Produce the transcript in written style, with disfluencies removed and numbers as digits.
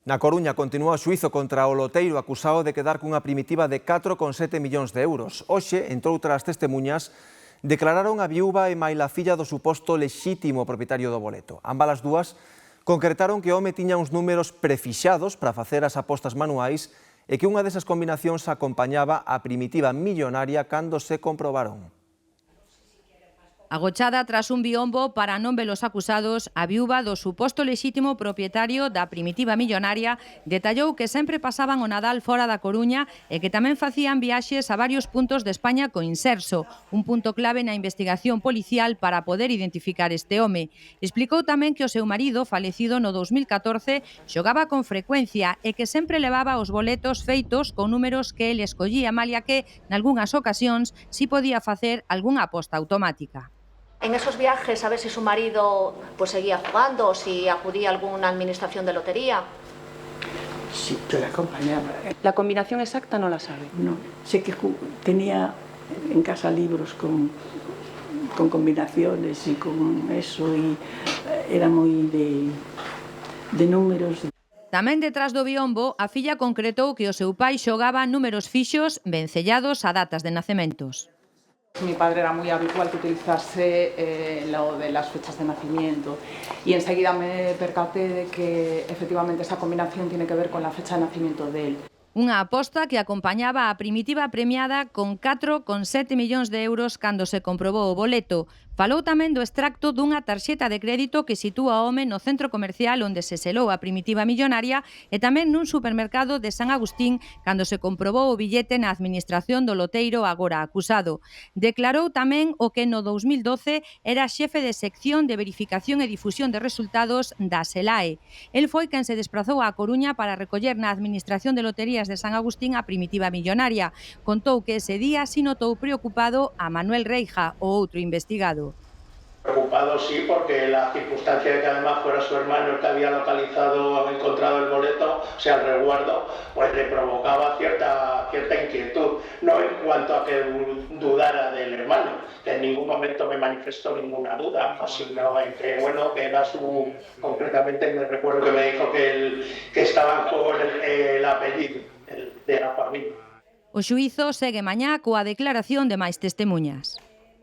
Na Coruña continúa o xuízo contra o loteiro acusado de quedar cunha primitiva de 4,7 millóns de euros. Hoxe, entre outras testemunhas, declararon a viúva e maila filla do suposto lexítimo propietario do boleto. Ambas as dúas concretaron que o home tiña uns números prefixados para facer as apostas manuais e que unha desas combinacións acompañaba a primitiva millonaria cando se comprobaron. Agochada tras un biombo para non ver os acusados, a viúva do suposto lexítimo propietario da primitiva millonaria detallou que sempre pasaban o Nadal fora da Coruña e que tamén facían viaxes a varios puntos de España co Inserso, un punto clave na investigación policial para poder identificar este home. Explicou tamén que o seu marido, falecido no 2014, xogaba con frecuencia e que sempre levaba os boletos feitos con números que ele escollía, malia que, nalgúnas ocasións, si podía facer algunha aposta automática. En esos viajes, a ver si su marido pues seguía jugando o si acudía a alguna administración de lotería. Sí, yo la acompañaba. ¿La combinación exacta no la sabe? No, sé que tenía en casa libros con combinaciones y con eso, y era muy de números. Tamén detrás do biombo, a filla concretou que o seu pai xogaba números fixos vencellados a datas de nacementos. Mi padre era muy habitual que utilizase lo de las fechas de nacimiento y enseguida me percaté de que efectivamente esa combinación tiene que ver con la fecha de nacimiento de él. Unha aposta que acompañaba a primitiva premiada con 4,7 millóns de euros cando se comprobou o boleto. Falou tamén do extracto dunha tarxeta de crédito que sitúa o home no centro comercial onde se selou a primitiva millonaria e tamén nun supermercado de San Agustín cando se comprobou o billete na administración do loteiro agora acusado. Declarou tamén o que no 2012 era xefe de sección de verificación e difusión de resultados da SELAE. El foi quen se desprazou á Coruña para recoller na administración de loterías de San Agustín a primitiva millonaria. Contou que ese día si notou preocupado a Manuel Reija, o outro investigado. Preocupado sí, porque la circunstancia de que además fuera su hermano el que había encontrado el boleto, o sea, el resguardo, pues le provocaba cierta inquietud, no en cuanto a que dudara del hermano, que en ningún momento me manifestó ninguna duda, sino en que, bueno, que era concretamente me recuerdo que me dijo que estaba en juego el apellido de la familia. O xuízo segue mañá coa declaración de máis testemuñas.